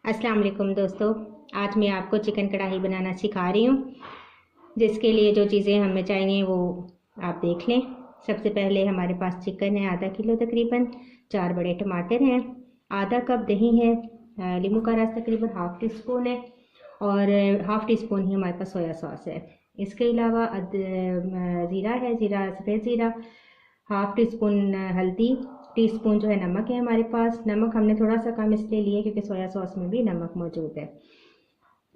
अस्सलाम वालेकुम दोस्तों। आज मैं आपको चिकन कढ़ाई बनाना सिखा रही हूँ, जिसके लिए जो चीज़ें हमें चाहिए वो आप देख लें। सबसे पहले हमारे पास चिकन है आधा किलो तकरीबन, 4 बड़े टमाटर हैं, आधा कप दही है, नींबू का रस तकरीबन हाफ़ टी स्पून है और हाफ़ टी स्पून ही हमारे पास सोया सॉस है। इसके अलावा ज़ीरा है, सफ़ेद ज़ीरा, हाफ़ टी स्पून हल्दी, टीस्पून जो है नमक है हमारे पास। नमक हमने थोड़ा सा कम इसलिए लिया क्योंकि सोया सॉस में भी नमक मौजूद है।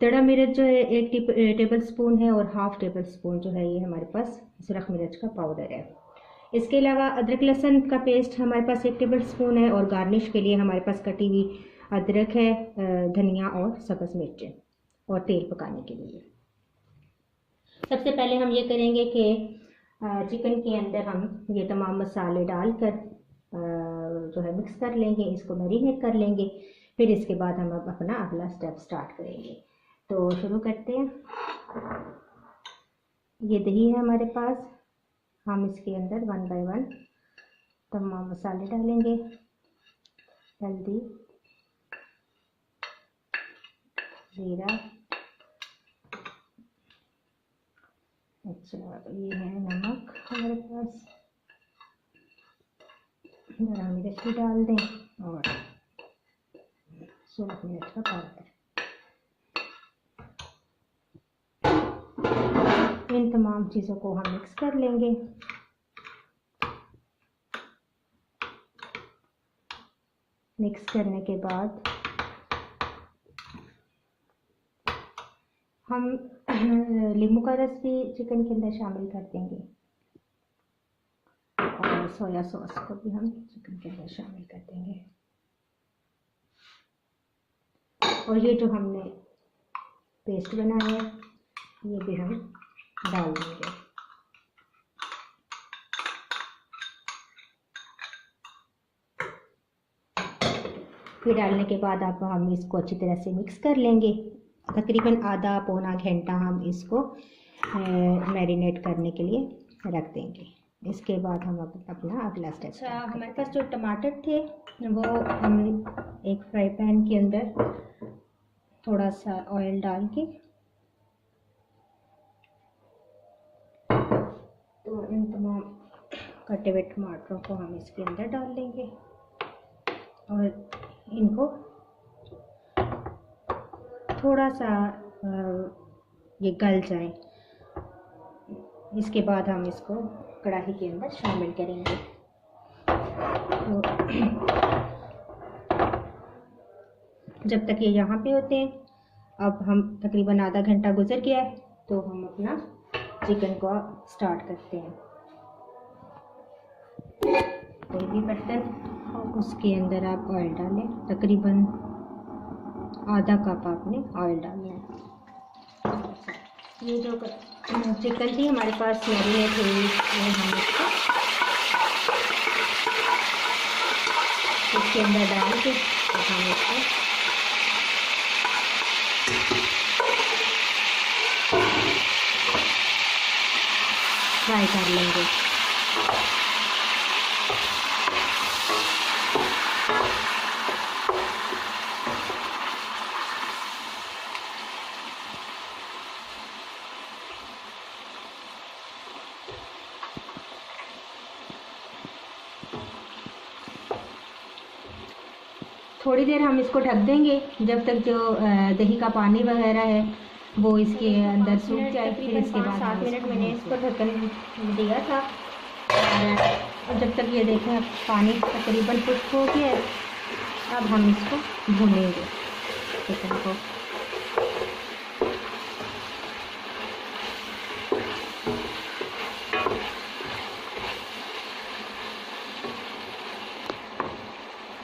तड़ा मिर्च जो है 1 टेबल स्पून है और हाफ़ टेबल स्पून जो है ये हमारे पास सुरख मिर्च का पाउडर है। इसके अलावा अदरक लहसुन का पेस्ट हमारे पास 1 टेबल स्पून है और गार्निश के लिए हमारे पास कटी हुई अदरक है, धनिया और सब्ज़ मिर्चें और तेल पकाने के लिए। सबसे पहले हम ये करेंगे कि चिकन के अंदर हम ये तमाम मसाले डालकर जो है मिक्स कर लेंगे, इसको मैरिनेट कर लेंगे। फिर इसके बाद हम अब अपना अगला स्टेप स्टार्ट करेंगे। तो शुरू करते हैं। ये दही है हमारे पास, हम इसके अंदर 1 बाय 1 तमाम मसाले डालेंगे। हल्दी, जीरा, अच्छा ये है नमक हमारे पास, हरा मिर्च भी डाल दें और सुरख मिर्च का पाउडर। इन तमाम चीज़ों को हम मिक्स कर लेंगे। मिक्स करने के बाद हम नींबू का रस भी चिकन के अंदर शामिल कर देंगे और सोया सॉस को भी हम चिकन के अंदर शामिल कर देंगे। और ये जो हमने पेस्ट बनाया है ये भी हम डाल देंगे। फिर डालने के बाद अब हम इसको अच्छी तरह से मिक्स कर लेंगे। तकरीबन आधा पौना घंटा हम इसको मैरिनेट करने के लिए रख देंगे। इसके बाद हम अपना अगला स्टेप। अच्छा, हमारे पास जो टमाटर थे वो हम एक फ्राई पैन के अंदर थोड़ा सा ऑयल डाल के तो इन तमाम कटे हुए टमाटरों को हम इसके अंदर डाल लेंगे और इनको थोड़ा सा ये गल जाए। इसके बाद हम इसको कढ़ाई के अंदर शामिल करेंगे। तो जब तक ये यहाँ पे होते हैं, अब हम तकरीबन आधा घंटा गुजर गया है तो हम अपना चिकन को स्टार्ट करते हैं। कोई भी बर्तन, उसके अंदर आप ऑयल डालें, तकरीबन आधा कप आपने ऑयल डालना है। ये जो चिकन थी हमारे पास मैरिनेट हुई, हम इसके अंदर डाल के हम इसको फ्राई कर लेंगे। थोड़ी देर हम इसको ढक देंगे जब तक जो दही का पानी वगैरह है वो इसके अंदर सूख जाए। फिर इसके बाद 7 मिनट मैंने इसको ढक्कन दिया था और जब तक ये देखें पानी तकरीबन खुश्क हो गया है, अब हम इसको भूनेंगे चिकन को।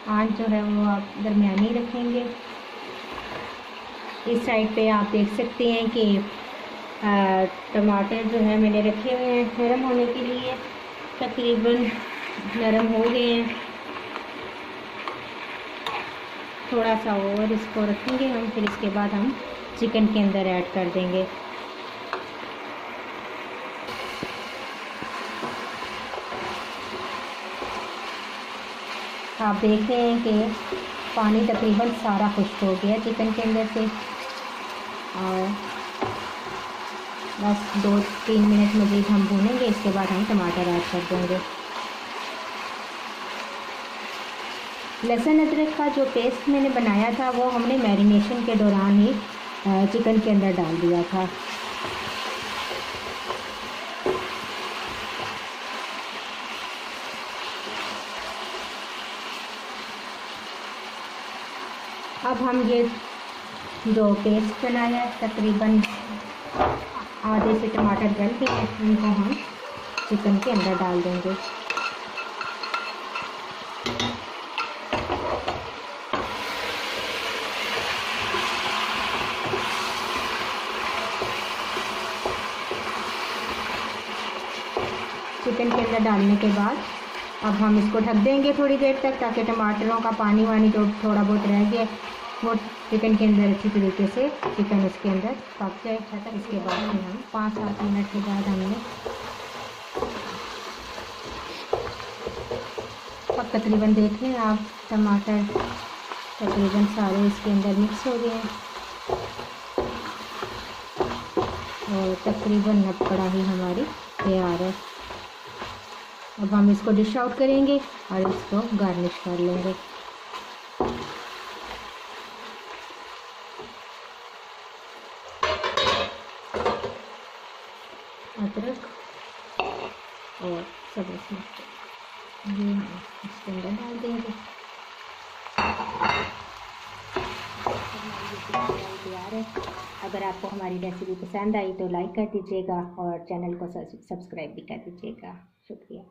आंच जो है वो आप दरमियानी रखेंगे। इस साइड पे आप देख सकते हैं कि टमाटर जो है मैंने रखे हुए हैं नरम होने के लिए, तकरीबन नरम हो गए हैं। थोड़ा सा और इसको रखेंगे हम, फिर इसके बाद हम चिकन के अंदर ऐड कर देंगे। आप देख रहे हैं कि पानी तकरीबन सारा खुश्क हो गया चिकन के अंदर से, और बस 2-3 मिनट मज़ीद हम भूनेंगे। इसके बाद हम टमाटर ऐड कर देंगे। लहसुन अदरक का जो पेस्ट मैंने बनाया था वो हमने मैरिनेशन के दौरान ही चिकन के अंदर डाल दिया था। अब हम ये जो पेस्ट बनाया है तकरीबन आधे से टमाटर गल के इनको हम चिकन के अंदर डाल देंगे। चिकन के अंदर डालने के बाद अब हम इसको ढक देंगे थोड़ी देर तक, ताकि टमाटरों का पानी वानी जो थोड़ा बहुत रह गया वो चिकन के अंदर अच्छी तरीके से चिकन उसके अंदर पक जाए। इसके बाद हम 5-7 मिनट के बाद हमने अब तकरीबन देख लें आप, टमाटर तकरीबन सारे इसके अंदर मिक्स हो गए हैं और तकरीबन अब कढ़ाई हमारी तैयार है। अब हम इसको डिश आउट करेंगे और इसको गार्निश कर लेंगे। अदरक और सब्ज़ मिर्च ये हम इसके अंदर डाल देंगे। तैयार है। अगर आपको हमारी रेसिपी पसंद आई तो लाइक कर दीजिएगा और चैनल को सब्सक्राइब भी कर दीजिएगा। शुक्रिया।